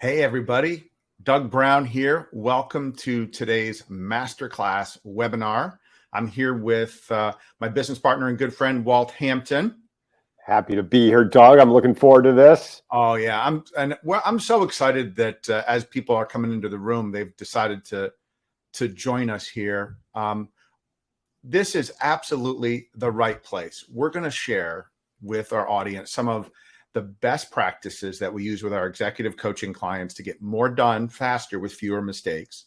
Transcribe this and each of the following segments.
Hey, everybody. Doug Brown here. Welcome to today's masterclass webinar. I'm here with my business partner and good friend, Walt Hampton. Happy to be here, Doug. I'm looking forward to this. Oh, yeah. I'm so excited that as people are coming into the room, they've decided to join us here. This is absolutely the right place. We're going to share with our audience some of the best practices that we use with our executive coaching clients to get more done faster with fewer mistakes.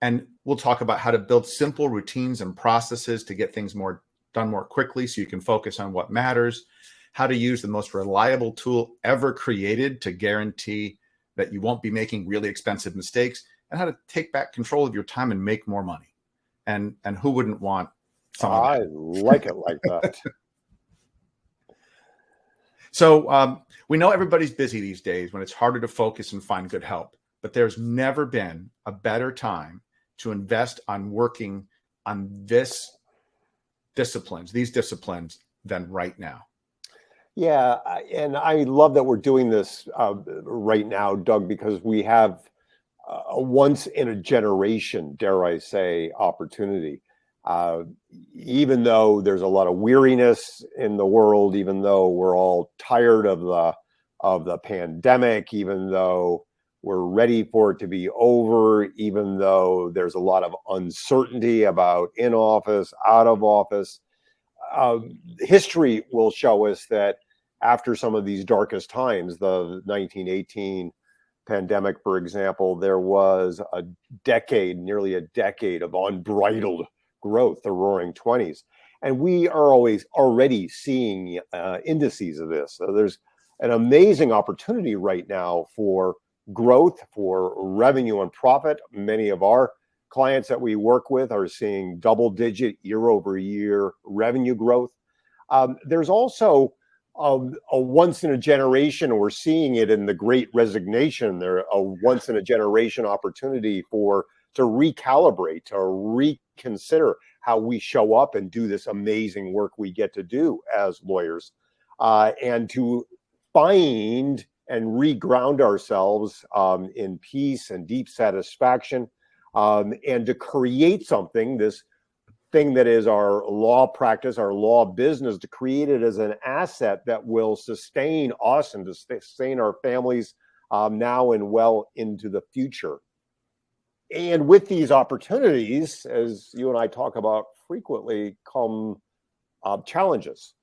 And we'll talk about how to build simple routines and processes to get things done more quickly so you can focus on what matters, how to use the most reliable tool ever created to guarantee that you won't be making really expensive mistakes, and how to take back control of your time and make more money. And who wouldn't want some of that? I like it like that. So we know everybody's busy these days when it's harder to focus and find good help, but there's never been a better time to invest on working on these disciplines than right now. Yeah, and I love that we're doing this right now, Doug, because we have a once in a generation, dare I say, opportunity. Even though there's a lot of weariness in the world, even though we're all tired of the pandemic, even though we're ready for it to be over, even though there's a lot of uncertainty about in office, out of office, history will show us that after some of these darkest times, the 1918 pandemic, for example, there was nearly a decade of unbridled growth, the roaring 20s. And we are already seeing indices of this. So there's an amazing opportunity right now for growth, for revenue and profit. Many of our clients that we work with are seeing double-digit year-over-year revenue growth. There's also a once in a generation, and we're seeing it in the Great Resignation, there a once in a generation opportunity to recalibrate, to reconsider how we show up and do this amazing work we get to do as lawyers, and to find and reground ourselves in peace and deep satisfaction, and to create something, this thing that is our law practice, our law business, to create it as an asset that will sustain us and to sustain our families now and well into the future. And with these opportunities, as you and I talk about frequently, come challenges.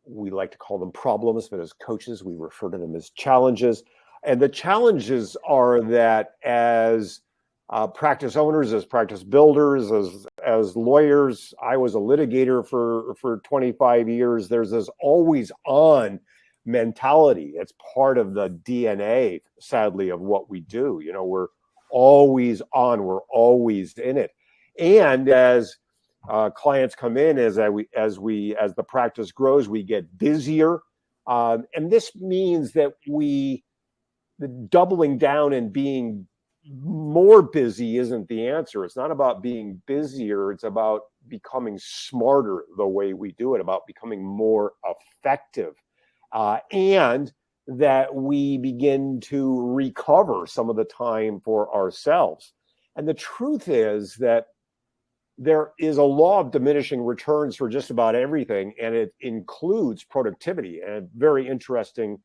We like to call them problems, but as coaches, we refer to them as challenges. And the challenges are that as practice owners, as practice builders, as lawyers, I was a litigator for 25 years. There's this always on mentality. It's part of the DNA, sadly, of what we do. You know, we're always on, we're always in it. And as clients come in, as the practice grows, we get busier. And this means that the doubling down and being more busy isn't the answer. It's not about being busier. It's about becoming smarter the way we do it, about becoming more effective. And that we begin to recover some of the time for ourselves. And the truth is that there is a law of diminishing returns for just about everything, and it includes productivity. And a very interesting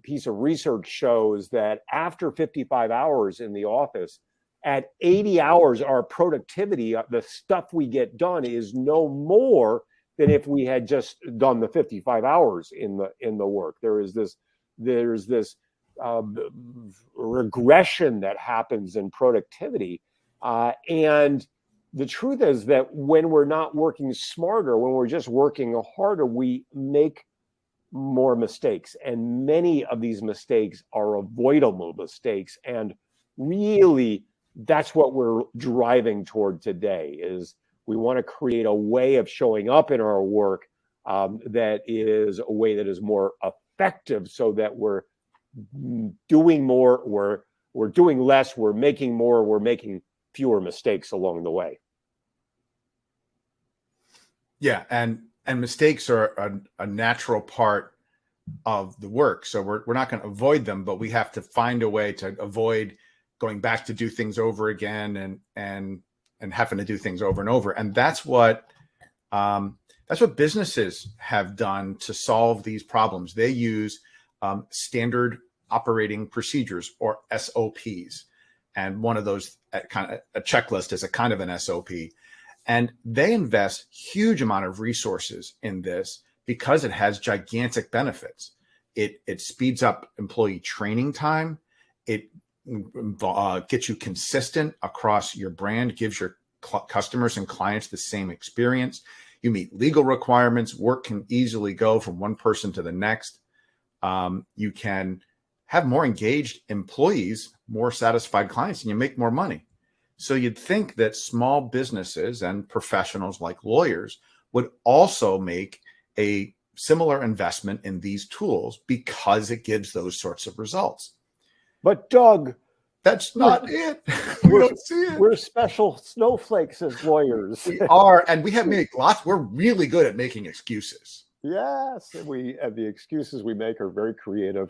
piece of research shows that after 55 hours in the office, at 80 hours, our productivity, the stuff we get done, is no more than if we had just done the 55 hours in the work. There's this regression that happens in productivity, and the truth is that when we're not working smarter, when we're just working harder, we make more mistakes, and many of these mistakes are avoidable mistakes. And really, that's what we're driving toward today. Is we want to create a way of showing up in our work that is a way that is more effective, so that we're doing more, we're doing less, we're making more, we're making fewer mistakes along the way. Yeah, and mistakes are a natural part of the work. So we're not going to avoid them, but we have to find a way to avoid going back to do things over again and having to do things over and over. And that's what businesses have done to solve these problems. They use standard operating procedures, or SOPs. And one of those kind of a checklist is a kind of an SOP. And they invest huge amount of resources in this because it has gigantic benefits. It speeds up employee training time. It gets you consistent across your brand, gives your customers and clients the same experience. You meet legal requirements. Work can easily go from one person to the next. You can have more engaged employees, more satisfied clients, and you make more money. So you'd think that small businesses and professionals like lawyers would also make a similar investment in these tools because it gives those sorts of results. But Doug, that's not it. We don't see it. We're special snowflakes as lawyers. We are, and we have made lots. We're really good at making excuses. Yes, the excuses we make are very creative.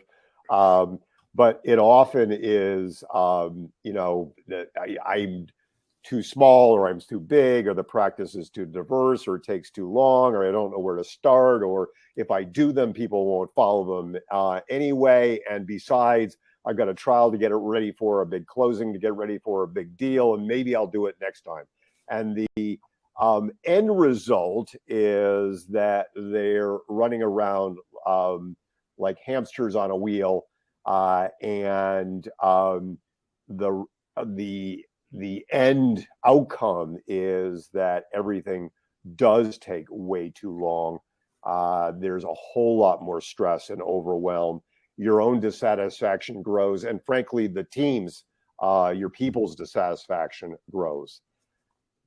But it often is, that I'm too small, or I'm too big, or the practice is too diverse, or it takes too long, or I don't know where to start, or if I do them, people won't follow them anyway. And besides, I've got a trial to get it ready for a big closing, to get ready for a big deal, and maybe I'll do it next time. And the end result is that they're running around like hamsters on a wheel. And the end outcome is that everything does take way too long. There's a whole lot more stress and overwhelm. Your own dissatisfaction grows, and frankly, the team's, your people's dissatisfaction grows.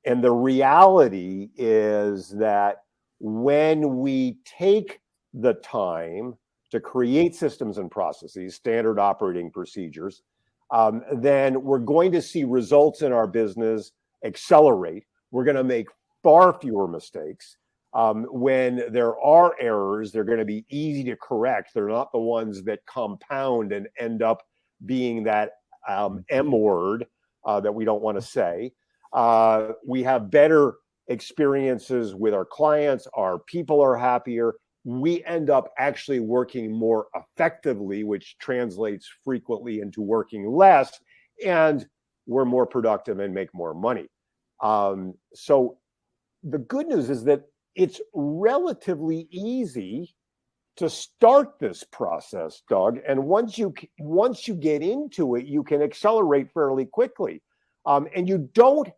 And the reality is that when we take the time to create systems and processes, standard operating procedures, then we're going to see results in our business accelerate. We're going to make far fewer mistakes. When there are errors, they're going to be easy to correct. They're not the ones that compound and end up being that M word that we don't want to say. We have better experiences with our clients. Our people are happier. We end up actually working more effectively, which translates frequently into working less, and we're more productive and make more money. So the good news is that it's relatively easy to start this process, Doug. And once you get into it, you can accelerate fairly quickly. And you don't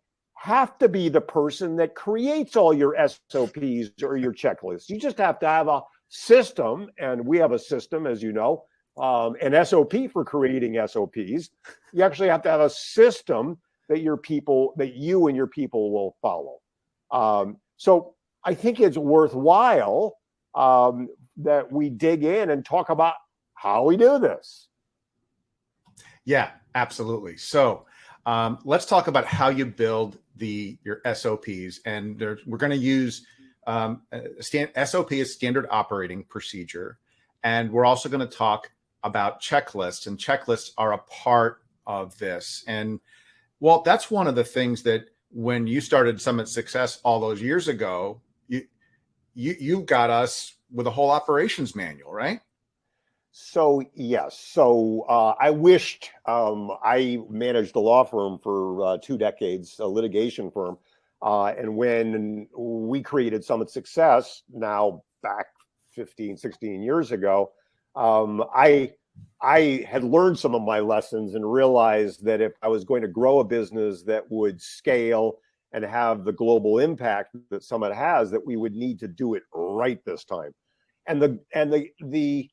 have to be the person that creates all your SOPs or your checklists. You just have to have a system, and we have a system, as you know, an SOP for creating SOPs. You actually have to have a system that you and your people will follow. So I think it's worthwhile that we dig in and talk about how we do this. Yeah, absolutely. So let's talk about how you build your SOPs, and we're going to use SOP is standard operating procedure, and we're also going to talk about checklists, and checklists are a part of this. And well, that's one of the things that when you started Summit Success all those years ago, you got us with a whole operations manual, right? So yes. So I wished I managed a law firm for 2 decades, a litigation firm. And when we created Summit Success, now back 15, 16 years ago, I had learned some of my lessons and realized that if I was going to grow a business that would scale and have the global impact that Summit has, that we would need to do it right this time. And the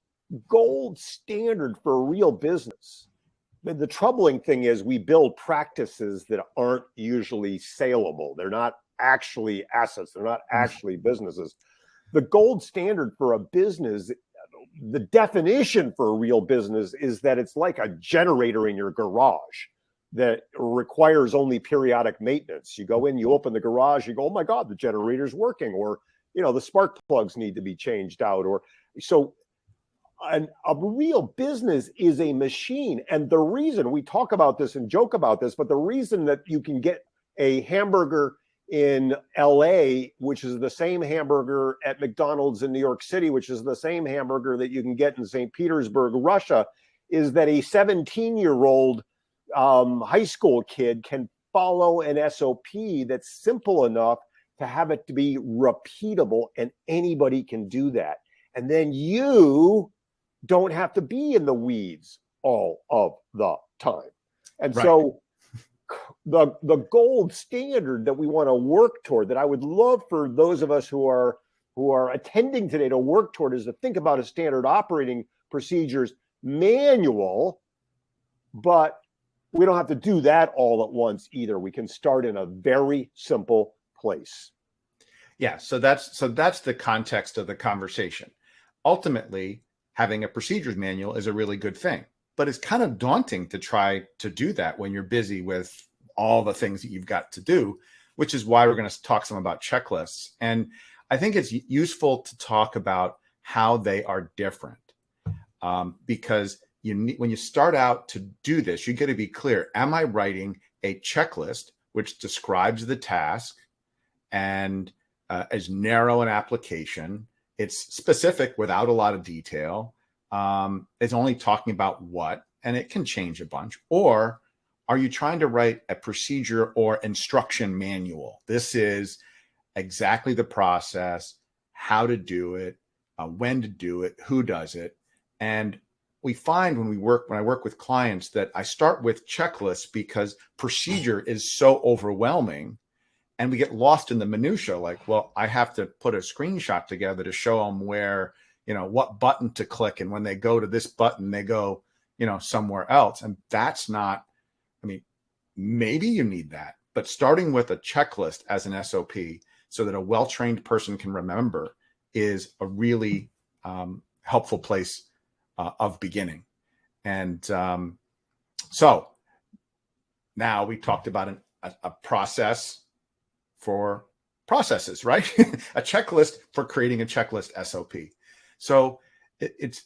gold standard for a real business. The troubling thing is we build practices that aren't usually saleable. They're not actually assets. They're not actually businesses. The gold standard for a business, the definition for a real business, is that it's like a generator in your garage that requires only periodic maintenance. You go in, you open the garage, you go, oh my God, the generator's working, or the spark plugs need to be changed out. Or so a real business is a machine. And the reason we talk about this and joke about this, but the reason that you can get a hamburger in LA, which is the same hamburger at McDonald's in New York City, which is the same hamburger that you can get in St. Petersburg, Russia, is that a 17-year-old high school kid can follow an SOP that's simple enough to have it to be repeatable, and anybody can do that. And then you don't have to be in the weeds all of the time. And so the gold standard that we want to work toward, that I would love for those of us who are attending today to work toward, is to think about a standard operating procedures manual, but we don't have to do that all at once either. We can start in a very simple place. Yeah, so that's the context of the conversation. Ultimately, having a procedures manual is a really good thing, but it's kind of daunting to try to do that when you're busy with all the things that you've got to do, which is why we're going to talk some about checklists. And I think it's useful to talk about how they are different, because when you start out to do this, you got to be clear. Am I writing a checklist which describes the task and is narrow in application? It's specific without a lot of detail. It's only talking about what, and it can change a bunch. Or are you trying to write a procedure or instruction manual? This is exactly the process, how to do it, when to do it, who does it. And we find when I work with clients that I start with checklists because procedure is so overwhelming. And we get lost in the minutia, like, well, I have to put a screenshot together to show them where, what button to click. And when they go to this button, they go, somewhere else. And that's not, maybe you need that, but starting with a checklist as an SOP so that a well-trained person can remember is a really helpful place of beginning. And so now we talked about a process for processes, right? A checklist for creating a checklist SOP. So it's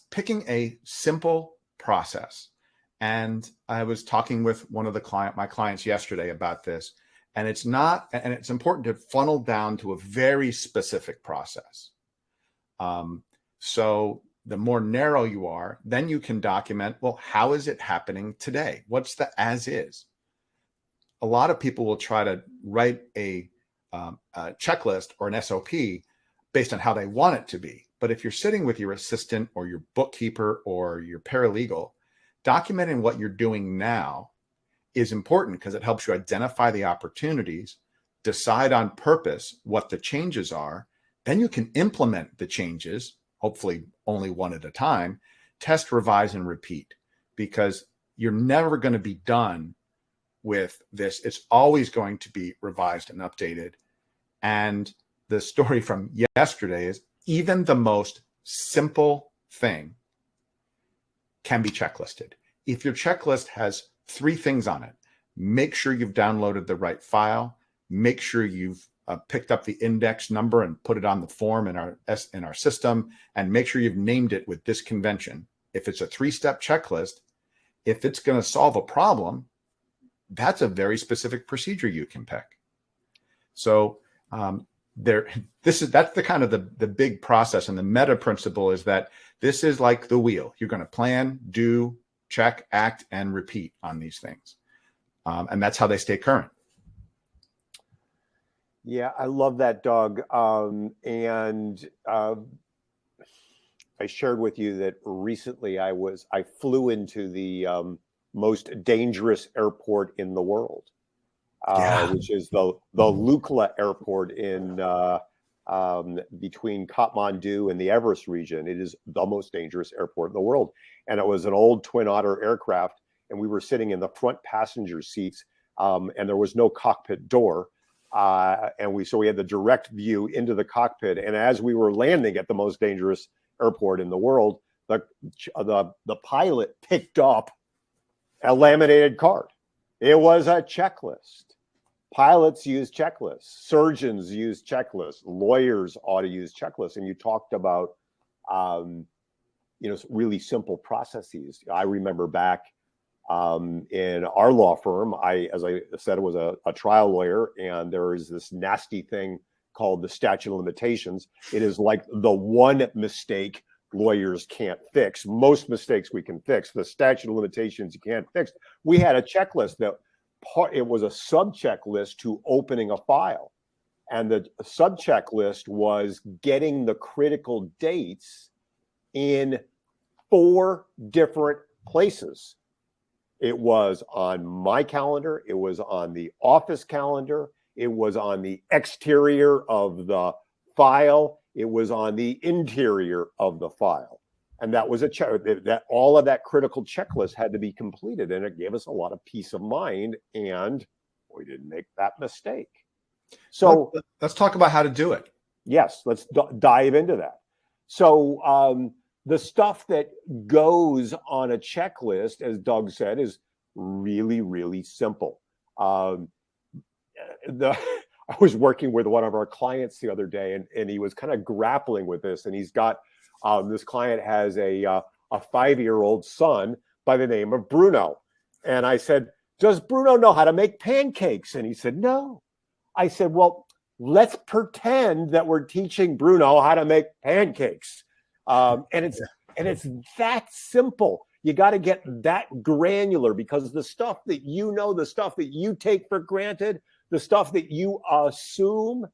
picking a simple process. And I was talking with one of my clients yesterday about this, and it's important to funnel down to a very specific process. So the more narrow you are, then you can document, well, how is it happening today? What's the as is? A lot of people will try to write a checklist or an SOP based on how they want it to be. But if you're sitting with your assistant or your bookkeeper or your paralegal, documenting what you're doing now is important because it helps you identify the opportunities, decide on purpose what the changes are. Then you can implement the changes, hopefully only one at a time, test, revise, and repeat, because you're never going to be done with this. It's always going to be revised and updated. And the story from yesterday is even the most simple thing can be checklisted. If your checklist has 3 things on it, make sure you've downloaded the right file, make sure you've picked up the index number and put it on the form in our system, and make sure you've named it with this convention. If it's a 3-step checklist, if it's going to solve a problem, that's a very specific procedure you can pick. So that's the kind of the big process, and the meta principle is that this is like the wheel. You're going to plan, do, check, act, and repeat on these things, and that's how they stay current. Yeah, I love that, Doug. And I shared with you that recently I flew into the most dangerous airport in the world, which is the Lukla Airport in between Kathmandu and the Everest region. It is the most dangerous airport in the world, and it was an old Twin Otter aircraft, and we were sitting in the front passenger seats, and there was no cockpit door. So we had the direct view into the cockpit. And as we were landing at the most dangerous airport in the world, the pilot picked up a laminated card. It was a checklist. Pilots use checklists. Surgeons use checklists. Lawyers ought to use checklists. And you talked about really simple processes. I remember back in our law firm, as I said, was a trial lawyer, and there is this nasty thing called the statute of limitations. It is like the one mistake lawyers can't fix. Most mistakes we can fix. The statute of limitations you can't fix. We had a checklist it was a sub checklist to opening a file. And the sub checklist was getting the critical dates in 4 different places. It was on my calendar. It was on the office calendar. It was on the exterior of the file. It was on the interior of the file. And that was that all of that critical checklist had to be completed. And it gave us a lot of peace of mind. And we didn't make that mistake. So let's talk about how to do it. Yes, let's dive into that. So the stuff that goes on a checklist, as Doug said, is really, really simple. I was working with one of our clients the other day, and he was kind of grappling with this. And he's got this client has a 5-year-old son by the name of Bruno. And I said, "Does Bruno know how to make pancakes?" And he said, "No." I said, "Well, let's pretend that we're teaching Bruno how to make pancakes." And it's that simple. You got to get that granular, because the stuff that the stuff that you take for granted, the stuff that you assume,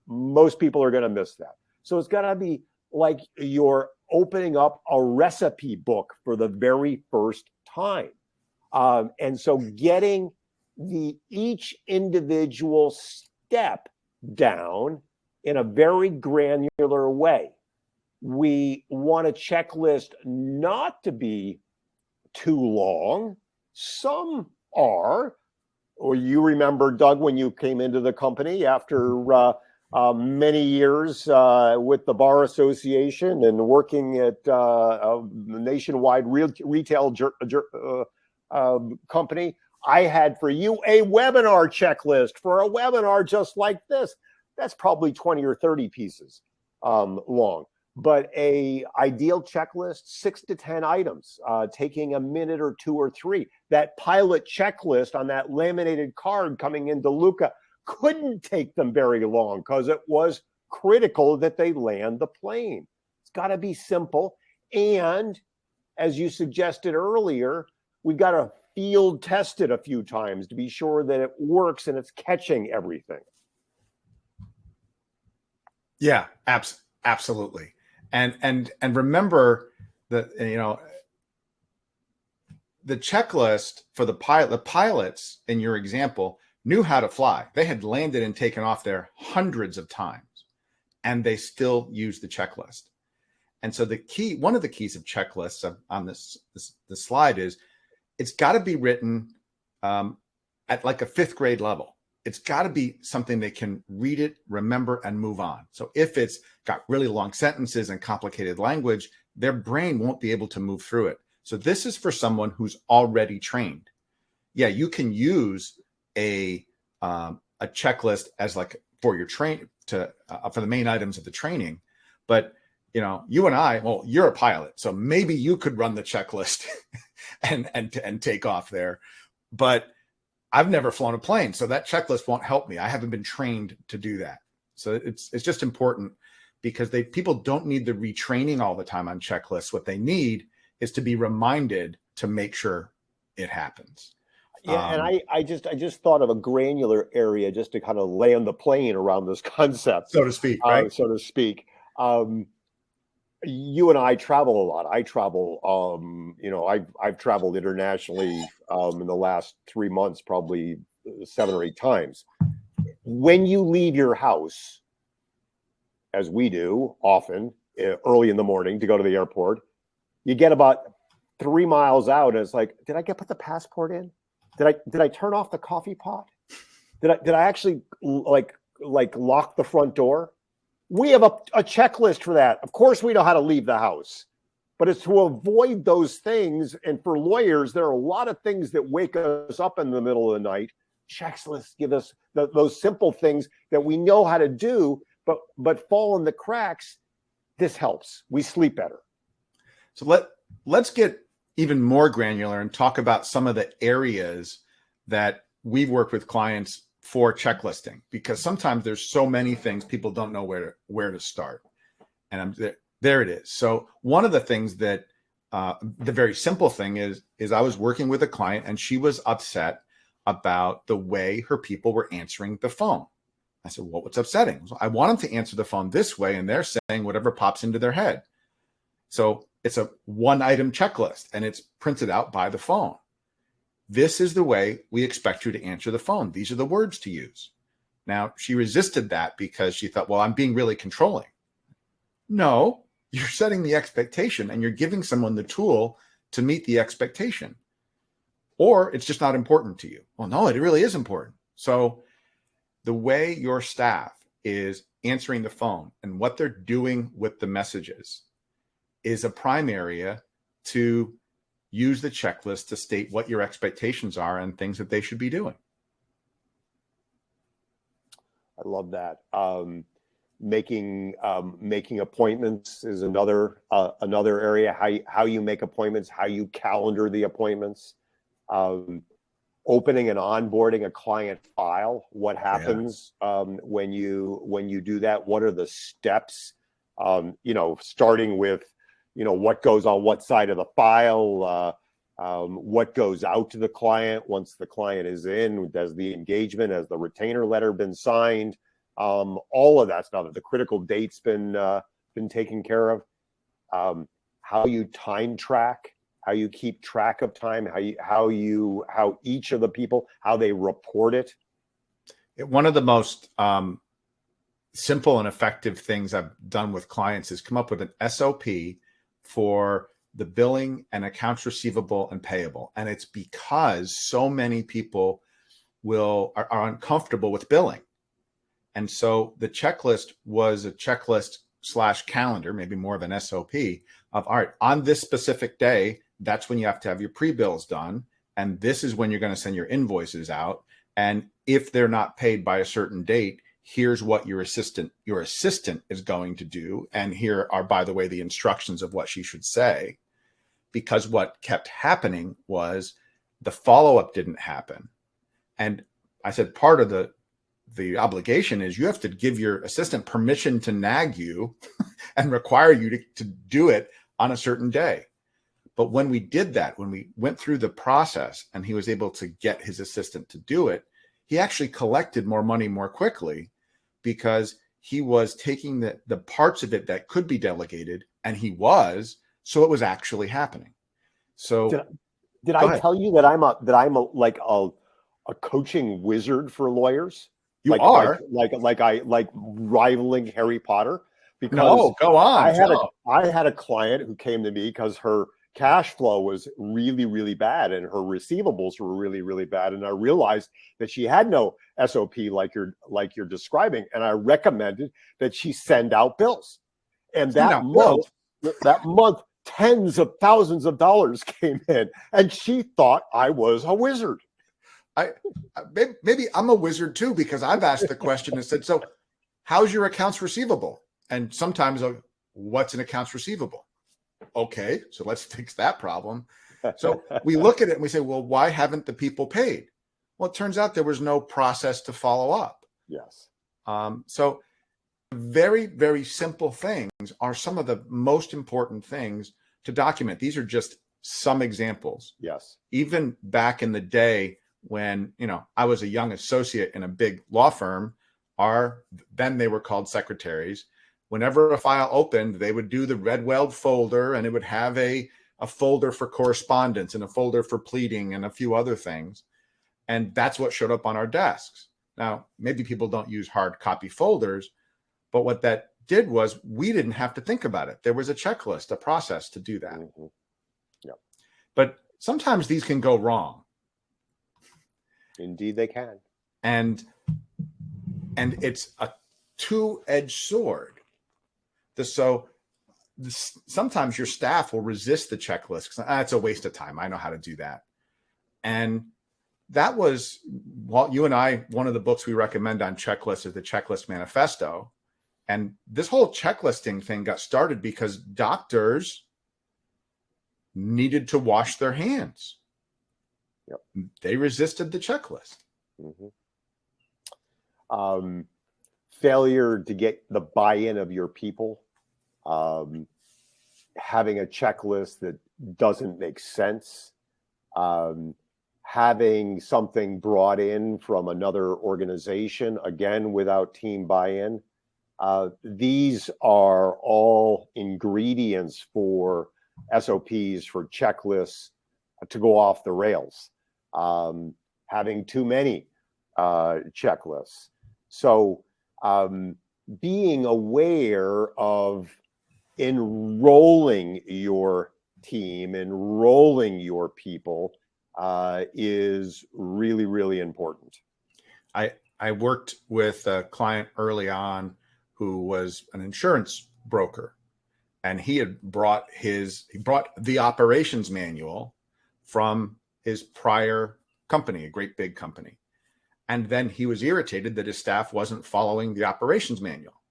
most people are going to miss that. So it's got to be like you're opening up a recipe book for the very first time. And so getting each individual step down in a very granular way. We want a checklist not to be too long. Some are. Or you remember, Doug, when you came into the company after many years with the Bar Association and working at a nationwide retail company, I had for you a webinar checklist for a webinar just like this. That's probably 20 or 30 pieces long. But a ideal checklist, 6 to 10 items, taking a minute or 2 or 3. That pilot checklist on that laminated card coming into Luca couldn't take them very long because it was critical that they land the plane. It's got to be simple. And as you suggested earlier, we've got to field test it a few times to be sure that it works and it's catching everything. Yeah, absolutely. And remember that, the checklist for the pilots in your example knew how to fly. They had landed and taken off there hundreds of times, and they still used the checklist. And so one of the keys of checklists on this slide is it's got to be written at like a 5th grade level. It's got to be something they can read it, remember, and move on. So if it's got really long sentences and complicated language, their brain won't be able to move through it. So this is for someone who's already trained. Yeah, you can use a checklist as like for your for the main items of the training, but you and I, well, you're a pilot, so maybe you could run the checklist and take off there, but I've never flown a plane, so that checklist won't help me. I haven't been trained to do that. So it's just important, because people don't need the retraining all the time on checklists. What they need is to be reminded to make sure it happens. Yeah, and I just thought of a granular area just to kind of land the plane around this concept, so to speak, right? So to speak. You and I travel a lot. I travel, I've traveled internationally in the last 3 months, probably 7 or 8 times. When you leave your house, as we do often early in the morning to go to the airport, you get about 3 miles out, and it's like, did I put the passport in? Did I turn off the coffee pot? Did I actually like lock the front door? We have a checklist for that. Of course, we know how to leave the house, but it's to avoid those things. And for lawyers, there are a lot of things that wake us up in the middle of the night. Checklists give us those simple things that we know how to do, but fall in the cracks. This helps. We sleep better. So let's get even more granular and talk about some of the areas that we've worked with clients for checklisting, because sometimes there's so many things people don't know where to start. And there it is. So one of the things that the very simple thing is I was working with a client and she was upset about the way her people were answering the phone. I said, well, what's upsetting? I want them to answer the phone this way, and they're saying whatever pops into their head. So it's a one item checklist and it's printed out by the phone. This is the way we expect you to answer the phone. These are the words to use. Now, she resisted that because she thought, well, I'm being really controlling. No, you're setting the expectation and you're giving someone the tool to meet the expectation. Or it's just not important to you. Well, no, it really is important. So the way your staff is answering the phone and what they're doing with the messages is a prime area to use the checklist to state what your expectations are and things that they should be doing. I love that. Making appointments is another area. How you make appointments, how you calendar the appointments, opening and onboarding a client file. What happens when you do that? What are the steps? Starting with what goes on what side of the file, what goes out to the client once the client is in, does the engagement, has the retainer letter been signed, all of that stuff, the critical dates been taken care of, how you time track, how you keep track of time, how each of the people, how they report it. One of the most simple and effective things I've done with clients is come up with an SOP for the billing and accounts receivable and payable. And it's because so many people are uncomfortable with billing. And so the checklist was a checklist / calendar, maybe more of an SOP of, all right, on this specific day, that's when you have to have your pre-bills done. And this is when you're going to send your invoices out. And if they're not paid by a certain date, here's what your assistant is going to do. And here are, by the way, the instructions of what she should say. Because what kept happening was the follow-up didn't happen. And I said, part of the obligation is you have to give your assistant permission to nag you and require you to do it on a certain day. But when we did that, when we went through the process and he was able to get his assistant to do it, he actually collected more money more quickly because he was taking the parts of it that could be delegated, and so it was actually happening. So did I tell you that I'm a coaching wizard for lawyers? You are like rivaling Harry Potter, because no, go on. I had a client who came to me because her cash flow was really, really bad and her receivables were really, really bad. And I realized that she had no SOP like you're describing. And I recommended that she send out bills. And that month, tens of thousands of dollars came in, and she thought I was a wizard. Maybe I'm a wizard too, because I've asked the question and said, so how's your accounts receivable? And sometimes, what's an accounts receivable? Okay, so let's fix that problem. So we look at it and we say, well, why haven't the people paid? Well, it turns out there was no process to follow up. Yes. So very, very simple things are some of the most important things to document. These are just some examples. Yes. Even back in the day when, I was a young associate in a big law firm, then they were called secretaries. Whenever a file opened, they would do the red weld folder, and it would have a folder for correspondence and a folder for pleading and a few other things. And that's what showed up on our desks. Now, maybe people don't use hard copy folders, but what that did was we didn't have to think about it. There was a checklist, a process to do that. Mm-hmm. Yep. But sometimes these can go wrong. Indeed, they can. And it's a two-edged sword. Sometimes your staff will resist the checklist because it's a waste of time. I know how to do that. And that was, you and I, one of the books we recommend on checklists is the Checklist Manifesto. And this whole checklisting thing got started because doctors needed to wash their hands. Yep. They resisted the checklist. Mm-hmm. Failure to get the buy-in of your people, having a checklist that doesn't make sense, having something brought in from another organization, again, without team buy-in. These are all ingredients for SOPs, for checklists to go off the rails. Having too many checklists. So being aware of enrolling your team, enrolling your people is really, really important. I worked with a client early on who was an insurance broker, and he had brought the operations manual from his prior company, a great big company. And then he was irritated that his staff wasn't following the operations manual,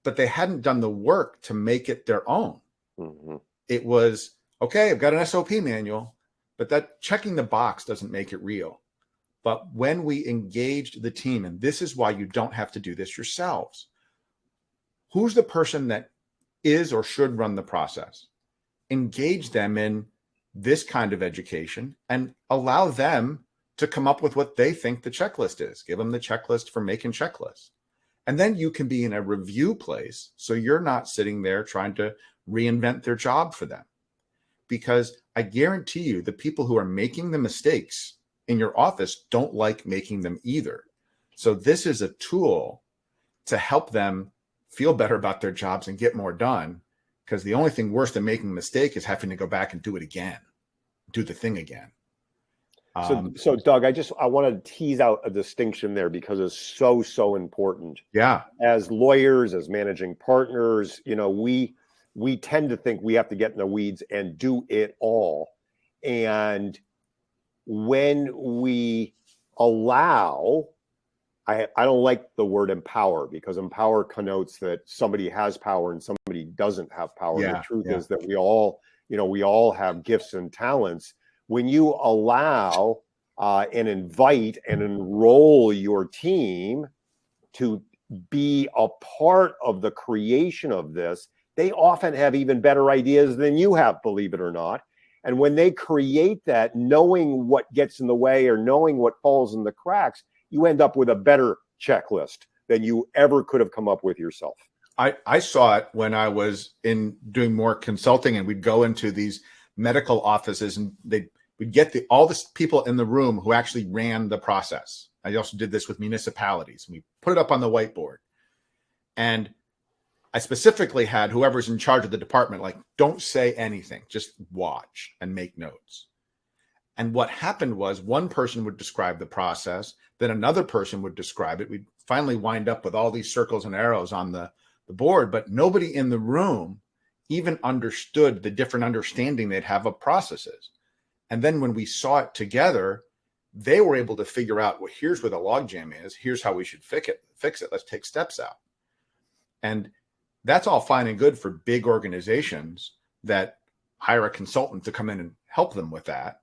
but they hadn't done the work to make it their own. Mm-hmm. It was, okay, I've got an SOP manual, but that checking the box doesn't make it real. But when we engaged the team, and this is why you don't have to do this yourselves, who's the person that is or should run the process? Engage them in this kind of education and allow them to come up with what they think the checklist is. Give them the checklist for making checklists. And then you can be in a review place, so you're not sitting there trying to reinvent their job for them. Because I guarantee you, the people who are making the mistakes in your office don't like making them either. So this is a tool to help them feel better about their jobs and get more done. Because the only thing worse than making a mistake is having to go back and do it again, do the thing again. So Doug, I want to tease out a distinction there because it's so important. Yeah. As lawyers, as managing partners, we tend to think we have to get in the weeds and do it all. And when we allow, I don't like the word empower, because empower connotes that somebody has power and somebody doesn't have power. Yeah, the truth is that we all have gifts and talents. When you allow and invite and enroll your team to be a part of the creation of this, they often have even better ideas than you have, believe it or not. And when they create that, knowing what gets in the way or knowing what falls in the cracks, you end up with a better checklist than you ever could have come up with yourself. I saw it when I was in doing more consulting, and we'd go into these medical offices and we'd get all the people in the room who actually ran the process. I also did this with municipalities, and we put it up on the whiteboard. And I specifically had whoever's in charge of the department, like, don't say anything, just watch and make notes. And what happened was one person would describe the process, then another person would describe it. We'd finally wind up with all these circles and arrows on the board, but nobody in the room even understood the different understanding they'd have of processes. And then when we saw it together, they were able to figure out, well, here's where the logjam is. Here's how we should fix it. Let's take steps out. And that's all fine and good for big organizations that hire a consultant to come in and help them with that.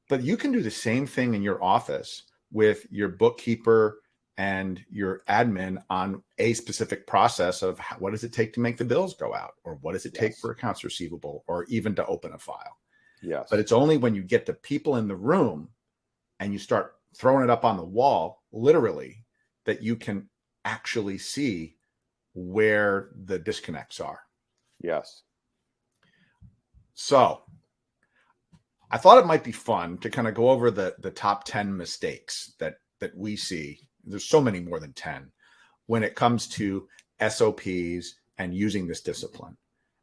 But you can do the same thing in your office with your bookkeeper and your admin on a specific process of what does it take to make the bills go out, or what does it take for accounts receivable, or even to open a file. Yes. But it's only when you get the people in the room and you start throwing it up on the wall, literally, that you can actually see where the disconnects are. Yes. So I thought it might be fun to kind of go over the top 10 mistakes that we see. There's so many more than 10 when it comes to SOPs and using this discipline.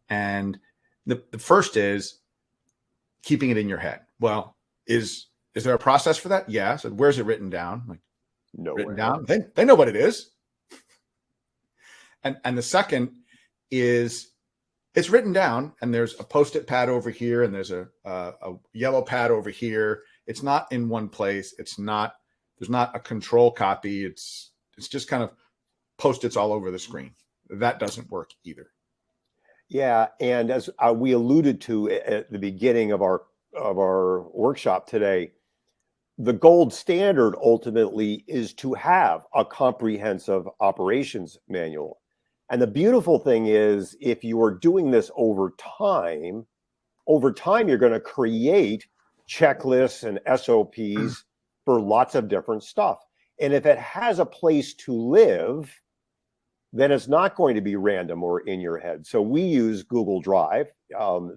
And the first is keeping it in your head. Well, is there a process for that? Yeah. So where's it written down? Like, no, written down. They know what it is. And the second is it's written down, and there's a Post-it pad over here, and there's a yellow pad over here. It's not in one place. There's not a control copy. It's just kind of Post-its all over the screen. That doesn't work either. Yeah, and as we alluded to at the beginning of our workshop today, the gold standard ultimately is to have a comprehensive operations manual. And the beautiful thing is, if you are doing this over time, you're going to create checklists and SOPs for lots of different stuff. And if it has a place to live, then it's not going to be random or in your head. So we use Google Drive.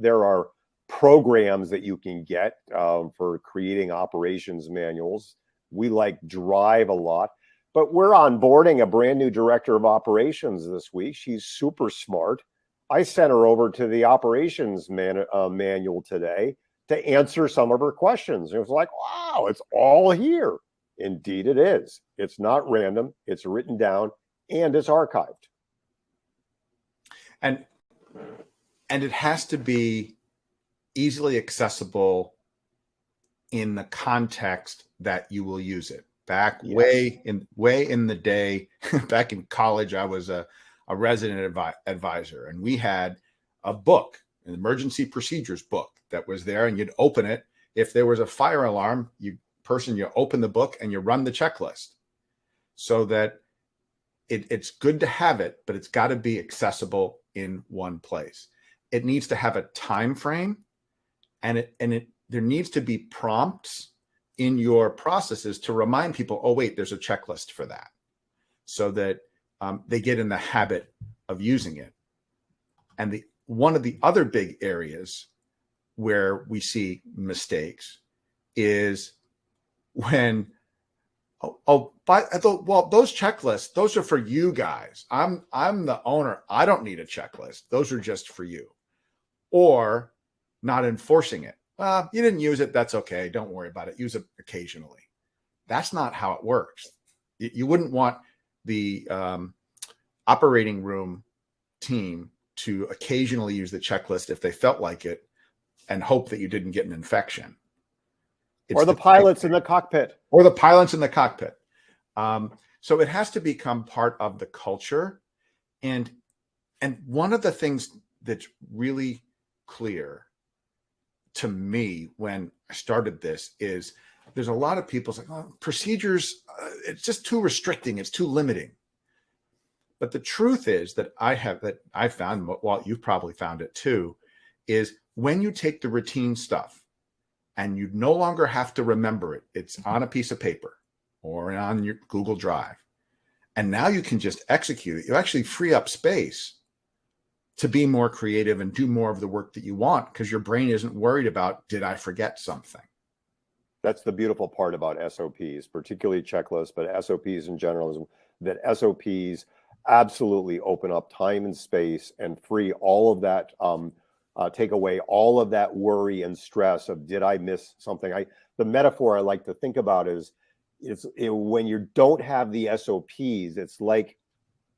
There are programs that you can get for creating operations manuals. We like Drive a lot, but we're onboarding a brand new director of operations this week. She's super smart. I sent her over to the operations manual today to answer some of her questions. It was like, wow, it's all here. Indeed it is. It's not random. It's written down and it's archived. And it has to be easily accessible in the context that you will use it. Back way in the day, back in college, I was a resident advisor, and we had a book, an emergency procedures book that was there, and you'd open it. If there was a fire alarm, you open the book and you run the checklist, so that it's good to have it, but it's got to be accessible in one place. It needs to have a time frame, and there needs to be prompts in your processes to remind people, oh wait, there's a checklist for that, so that they get in the habit of using it. And one of the other big areas where we see mistakes is when, well, those checklists, those are for you guys. I'm the owner. I don't need a checklist. Those are just for you. Or not enforcing it. You didn't use it. That's okay. Don't worry about it. Use it occasionally. That's not how it works. You wouldn't want the operating room team to occasionally use the checklist if they felt like it and hope that you didn't get an infection. Or the pilots in the cockpit. Or the pilots in the cockpit. So it has to become part of the culture. And one of the things that's really clear to me when I started this is there's a lot of people saying, oh, procedures, it's just too restricting. It's too limiting. But the truth is that I found, well, you've probably found it too, is when you take the routine stuff and you no longer have to remember it, it's on a piece of paper or on your Google Drive, and now you can just execute it. You actually free up space to be more creative and do more of the work that you want, because your brain isn't worried about, did I forget something? That's the beautiful part about SOPs, particularly checklists, but SOPs in general, is that SOPs absolutely open up time and space and free all of that, take away all of that worry and stress of, did I miss something? The metaphor I like to think about is, when you don't have the SOPs, it's like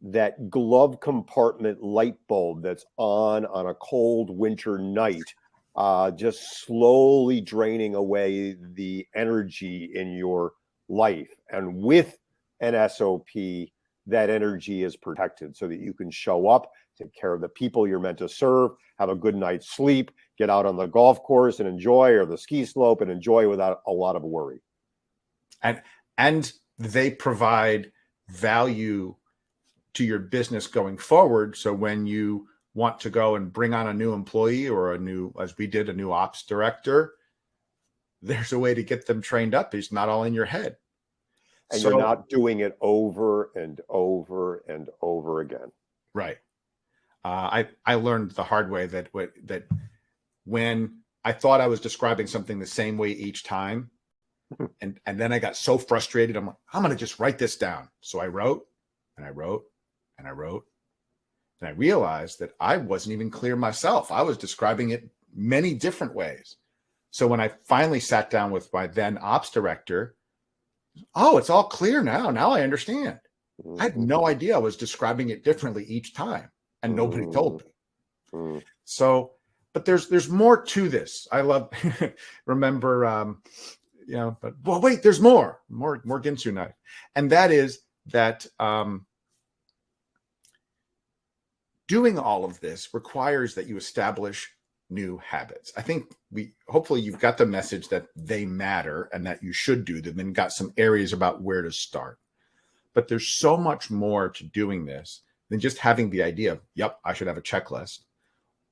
that glove compartment light bulb that's on a cold winter night, just slowly draining away the energy in your life. And with an SOP, that energy is protected so that you can show up, take care of the people you're meant to serve, have a good night's sleep, get out on the golf course and enjoy, or the ski slope and enjoy without a lot of worry. And they provide value to your business going forward. So when you want to go and bring on a new employee or as we did, a new ops director, there's a way to get them trained up. It's not all in your head. And you're not doing it over and over and over again. Right. I learned the hard way that when I thought I was describing something the same way each time, and then I got so frustrated, I'm like, I'm going to just write this down. So I wrote and I wrote and I wrote, and I realized that I wasn't even clear myself. I was describing it many different ways. So when I finally sat down with my then ops director, oh, it's all clear now. Now I understand. I had no idea I was describing it differently each time, and nobody told me. So, but there's more to this. I love, remember, but well, wait, there's more Ginsu knife. And that is that Doing all of this requires that you establish new habits. I think hopefully you've got the message that they matter and that you should do them, and got some areas about where to start. But there's so much more to doing this than just having the idea of, yep, I should have a checklist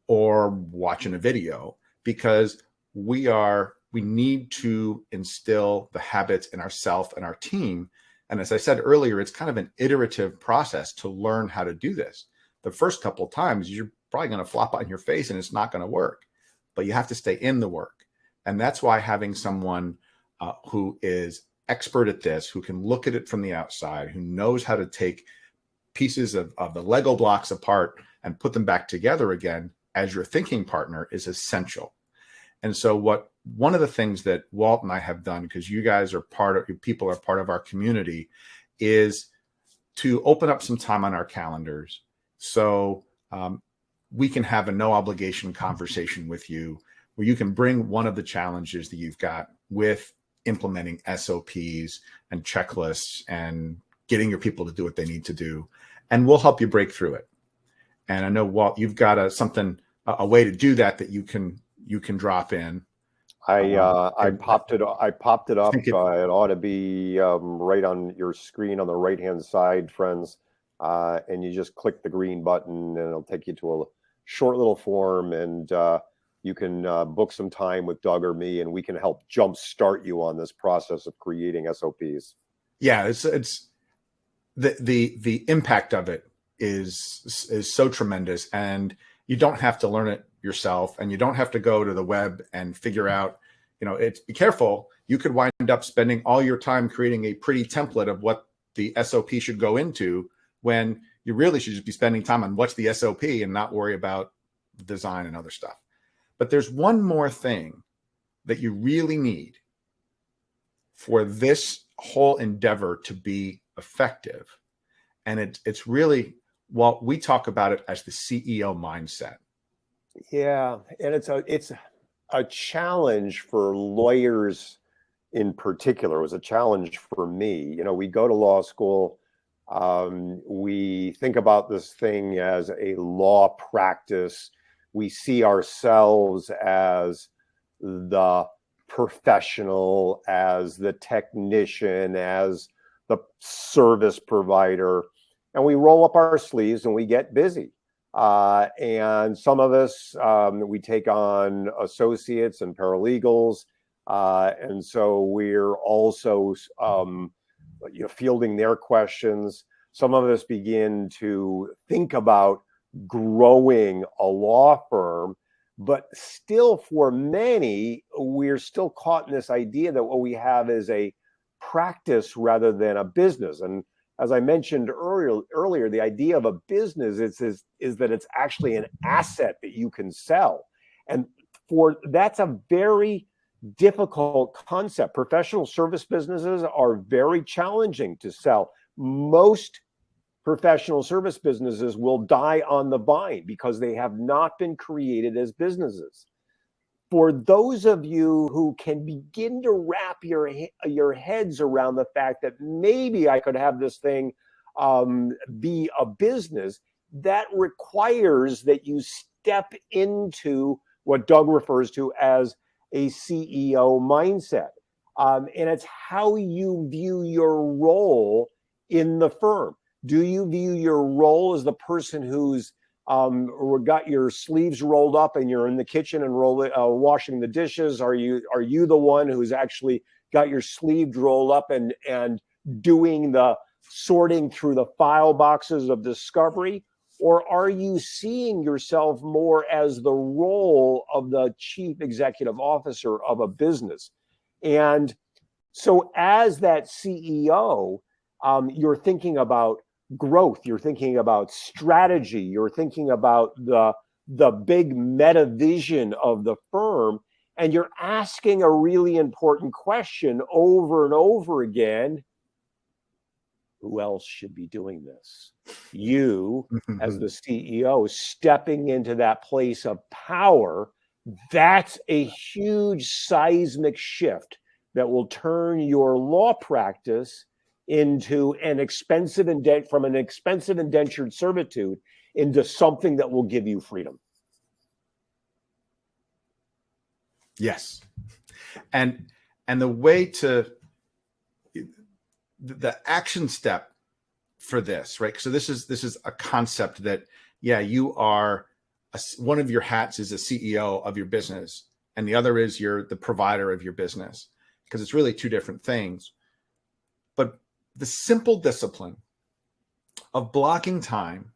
or watching a video, because we need to instill the habits in ourselves and our team. And as I said earlier, it's kind of an iterative process to learn how to do this. The first couple of times, you're probably going to flop on your face and it's not going to work, but you have to stay in the work. And that's why having someone who is expert at this, who can look at it from the outside, who knows how to take pieces of the Lego blocks apart and put them back together again as your thinking partner, is essential. And so one of the things that Walt and I have done, because you guys are people are part of our community, is to open up some time on our calendars so we can have a no obligation conversation with you, where you can bring one of the challenges that you've got with implementing SOPs and checklists and getting your people to do what they need to do, and we'll help you break through it. And I know, Walt, you've got a way to do that you can drop in. I popped it up. It ought to be right on your screen on the right hand side, friends. And you just click the green button, and it'll take you to a short little form, and you can book some time with Doug or me, and we can help jumpstart you on this process of creating SOPs. Yeah, it's the impact of it is so tremendous, and you don't have to learn it yourself, and you don't have to go to the web and figure out, be careful. You could wind up spending all your time creating a pretty template of what the SOP should go into, when you really should just be spending time on what's the SOP and not worry about the design and other stuff. But there's one more thing that you really need for this whole endeavor to be effective. And it's really, well, we talk about it as the CEO mindset. Yeah, and it's a challenge for lawyers in particular. It was a challenge for me. We go to law school. We think about this thing as a law practice. We see ourselves as the professional, as the technician, as the service provider, and we roll up our sleeves and we get busy. And some of us, we take on associates and paralegals. And so we're also, fielding their questions. Some of us begin to think about growing a law firm, but still for many, we're still caught in this idea that what we have is a practice rather than a business. And as I mentioned earlier, the idea of a business is that it's actually an asset that you can sell. And that's a very difficult concept. Professional service businesses are very challenging to sell. Most professional service businesses will die on the vine because they have not been created as businesses. For those of you who can begin to wrap your heads around the fact that maybe I could have this thing be a business, that requires that you step into what Doug refers to as a CEO mindset. And it's how you view your role in the firm. Do you view your role as the person who's got your sleeves rolled up and you're in the kitchen and washing the dishes? Are you the one who's actually got your sleeves rolled up and doing the sorting through the file boxes of discovery? Or are you seeing yourself more as the role of the chief executive officer of a business? And so as that CEO, you're thinking about growth, you're thinking about strategy, you're thinking about the big meta vision of the firm, and you're asking a really important question over and over again. Who else should be doing this? You, as the CEO, stepping into that place of power, that's a huge seismic shift that will turn your law practice into from an expensive indentured servitude into something that will give you freedom. Yes. And the way to the action step for this, right? So this is a concept that, yeah, you are one of your hats is a CEO of your business, and the other is you're the provider of your business, because it's really two different things. But the simple discipline of blocking time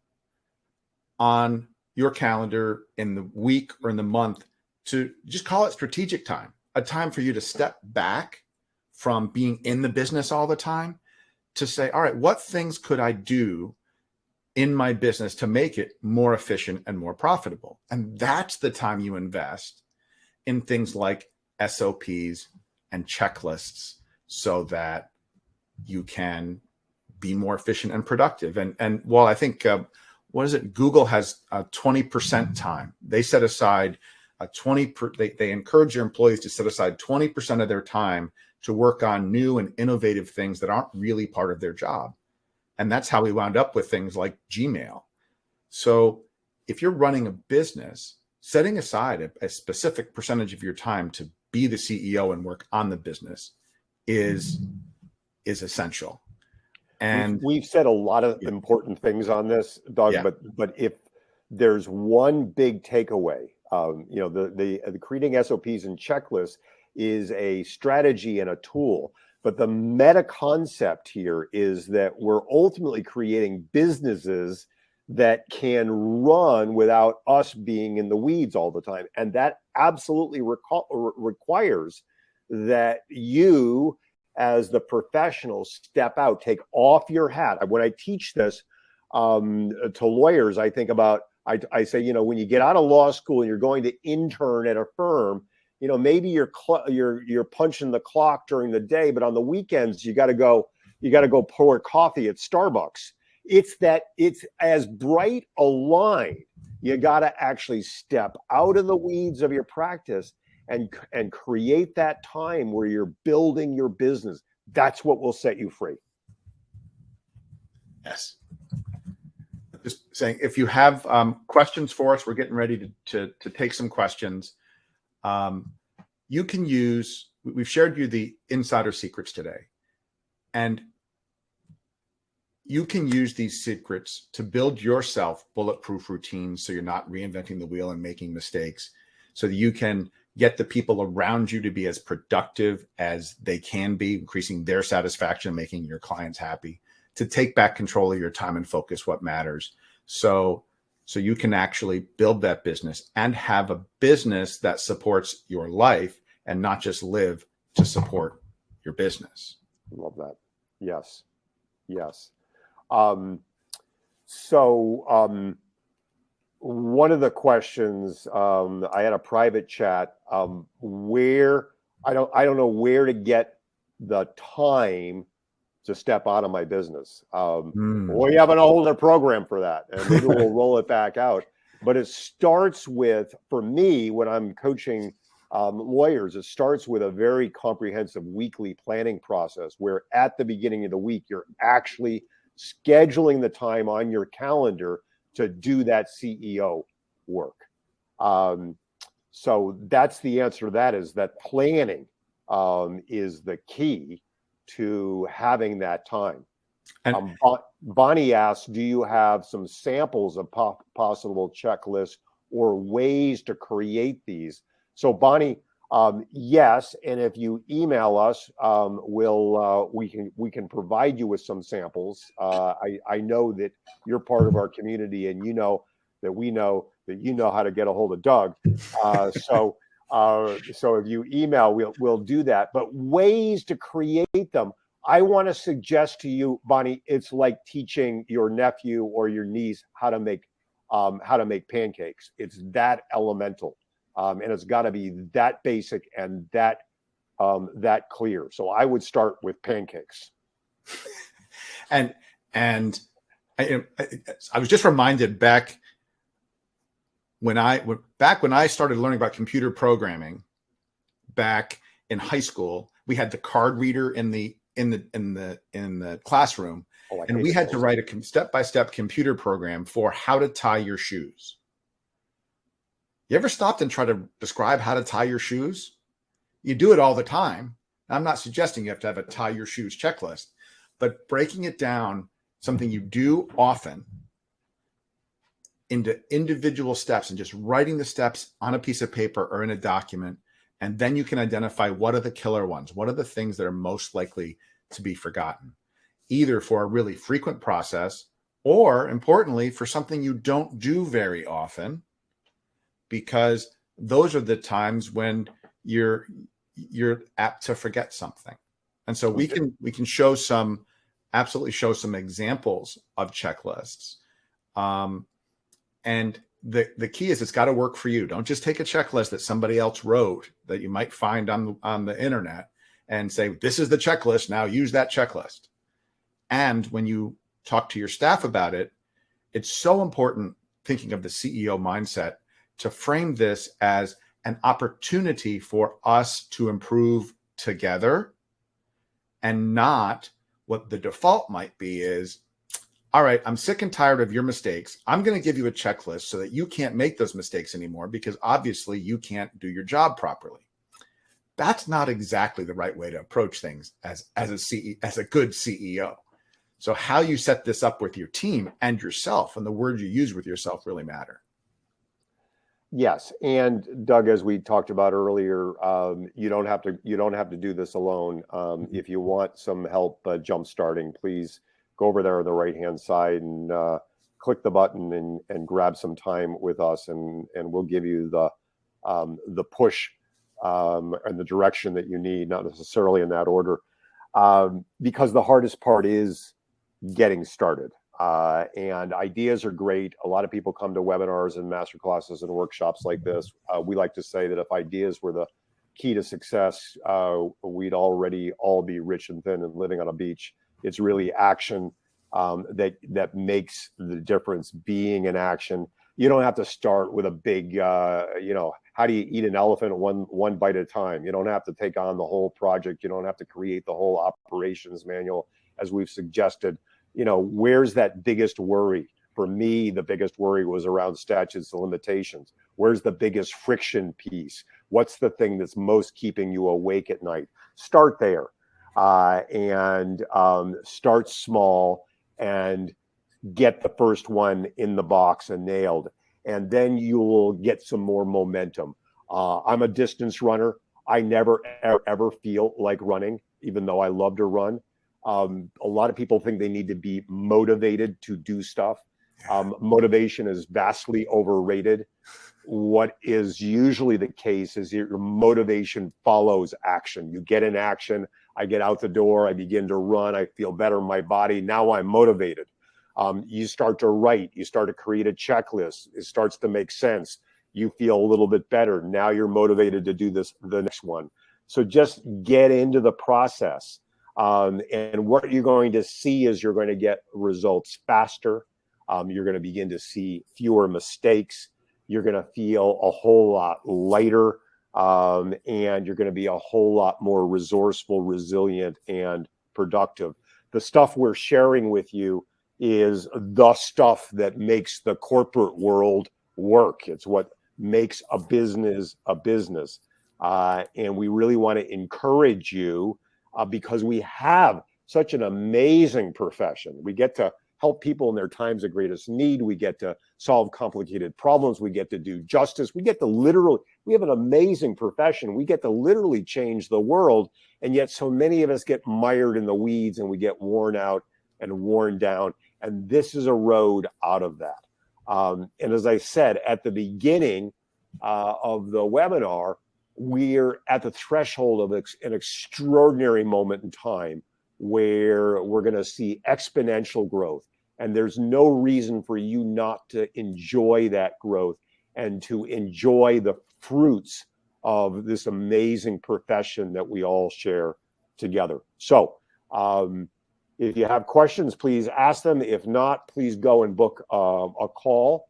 on your calendar in the week or in the month to just call it strategic time, a time for you to step back from being in the business all the time, to say, all right, what things could I do in my business to make it more efficient and more profitable? And that's the time you invest in things like SOPs and checklists, so that you can be more efficient and productive. And well, I think, what is it? Google has 20% time. They set aside they encourage their employees to set aside 20% of their time to work on new and innovative things that aren't really part of their job. And that's how we wound up with things like Gmail. So if you're running a business, setting aside a specific percentage of your time to be the CEO and work on the business is essential. And we've said a lot of important things on this, Doug, but if there's one big takeaway, the creating SOPs and checklists is a strategy and a tool. But the meta concept here is that we're ultimately creating businesses that can run without us being in the weeds all the time. And that absolutely requires that you, as the professional, step out, take off your hat. When I teach this to lawyers, I think about, I say, when you get out of law school and you're going to intern at a firm, maybe you're punching the clock during the day, but on the weekends you got to go pour coffee at Starbucks. It's as bright a line. You got to actually step out of the weeds of your practice and create that time where you're building your business. That's what will set you free. Yes. Just saying, if you have questions for us, we're getting ready to take some questions. You can use, we've shared you the insider secrets today, and you can use these secrets to build yourself bulletproof routines, so you're not reinventing the wheel and making mistakes, so that you can get the people around you to be as productive as they can be, increasing their satisfaction, making your clients happy, to take back control of your time and focus what matters. So you can actually build that business and have a business that supports your life, and not just live to support your business. Love that. Yes. One of the questions, I had a private chat where I don't know where to get the time to step out of my business. We have an older program for that, and maybe we'll roll it back out. But it starts with, for me, when I'm coaching lawyers, it starts with a very comprehensive weekly planning process, where at the beginning of the week, you're actually scheduling the time on your calendar to do that CEO work. So that's the answer to that, is that planning is the key to having that time. And Bonnie asked, do you have some samples of possible checklists or ways to create these? So Bonnie, yes, and if you email us, we can provide you with some samples. I know that you're part of our community, and you know that you know how to get a hold of Doug. So if you email, we'll do that. But ways to create them, I want to suggest to you, Bonnie, it's like teaching your nephew or your niece how to make pancakes. It's that elemental. And it's got to be that basic and that clear. So I would start with pancakes. And I was just reminded back when I started learning about computer programming back in high school, we had the card reader in the classroom, Oh, I And we hated had to those. write a step-by-step computer program for how to tie your shoes. You ever stopped and try to describe how to tie your shoes? You do it all the time. I'm not suggesting you have to have a tie your shoes checklist, but breaking it down, something you do often, into individual steps and just writing the steps on a piece of paper or in a document. And then you can identify what are the killer ones, what are the things that are most likely to be forgotten, either for a really frequent process or, importantly, for something you don't do very often, because those are the times when you're apt to forget something. And so we can absolutely show some examples of checklists. And the key is it's got to work for you. Don't just take a checklist that somebody else wrote that you might find on the internet and say, this is the checklist, now use that checklist. And when you talk to your staff about it, it's so important, thinking of the CEO mindset, to frame this as an opportunity for us to improve together, and not what the default might be is, all right, I'm sick and tired of your mistakes. I'm going to give you a checklist so that you can't make those mistakes anymore, because obviously you can't do your job properly. That's not exactly the right way to approach things as a good CEO. So how you set this up with your team and yourself, and the words you use with yourself, really matter. Yes, and Doug, as we talked about earlier, you don't have to do this alone. If you want some help jump starting, please go over there on the right-hand side and click the button and grab some time with us, and we'll give you the push and the direction that you need, not necessarily in that order, because the hardest part is getting started. And ideas are great. A lot of people come to webinars and master classes and workshops like this. We like to say that if ideas were the key to success, we'd already all be rich and thin and living on a beach. It's really action that makes the difference. Being in action. You don't have to start with a big, how do you eat an elephant one bite at a time? You don't have to take on the whole project. You don't have to create the whole operations manual, as we've suggested. Where's that biggest worry? For me, the biggest worry was around statutes and limitations. Where's the biggest friction piece? What's the thing that's most keeping you awake at night? Start there, and start small and get the first one in the box and nailed. And then you will get some more momentum. I'm a distance runner. I never, ever feel like running, even though I love to run. A lot of people think they need to be motivated to do stuff. Motivation is vastly overrated. What is usually the case is your motivation follows action. You get in action. I get out the door. I begin to run. I feel better in my body. Now I'm motivated. You start to write. You start to create a checklist. It starts to make sense. You feel a little bit better. Now you're motivated to do the next one. So just get into the process. And what you're going to see is you're going to get results faster. You're going to begin to see fewer mistakes. You're going to feel a whole lot lighter. And you're going to be a whole lot more resourceful, resilient, and productive. The stuff we're sharing with you is the stuff that makes the corporate world work. It's what makes a business a business. And we really want to encourage you, because we have such an amazing profession. We get to help people in their times of greatest need. We get to solve complicated problems. We get to do justice. We have an amazing profession. We get to literally change the world. And yet so many of us get mired in the weeds, and we get worn out and worn down. And this is a road out of that. And as I said at the beginning of the webinar, we're at the threshold of an extraordinary moment in time where we're going to see exponential growth. And there's no reason for you not to enjoy that growth and to enjoy the fruits of this amazing profession that we all share together. So if you have questions, please ask them. If not, please go and book a call.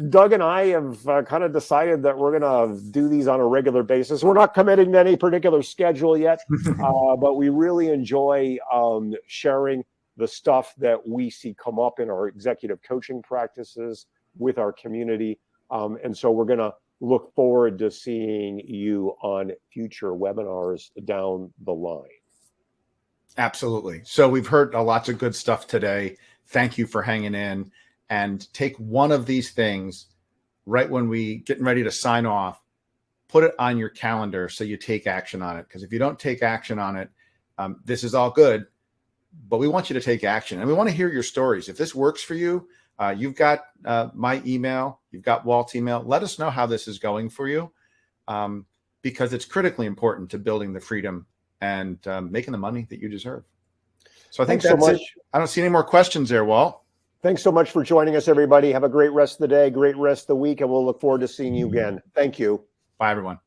Doug and I have kind of decided that we're going to do these on a regular basis. We're not committing to any particular schedule yet, but we really enjoy sharing the stuff that we see come up in our executive coaching practices with our community. And so we're going to look forward to seeing you on future webinars down the line. Absolutely. So we've heard lots of good stuff today. Thank you for hanging in. And take one of these things right when we getting ready to sign off, put it on your calendar so you take action on it. Because if you don't take action on it, this is all good, but we want you to take action. And we want to hear your stories. If this works for you, you've got my email, you've got Walt's email. Let us know how this is going for you, because it's critically important to building the freedom and making the money that you deserve. So I think that's so much. I don't see any more questions there, Walt. Thanks so much for joining us, everybody. Have a great rest of the day, great rest of the week, and we'll look forward to seeing you again. Thank you. Bye, everyone.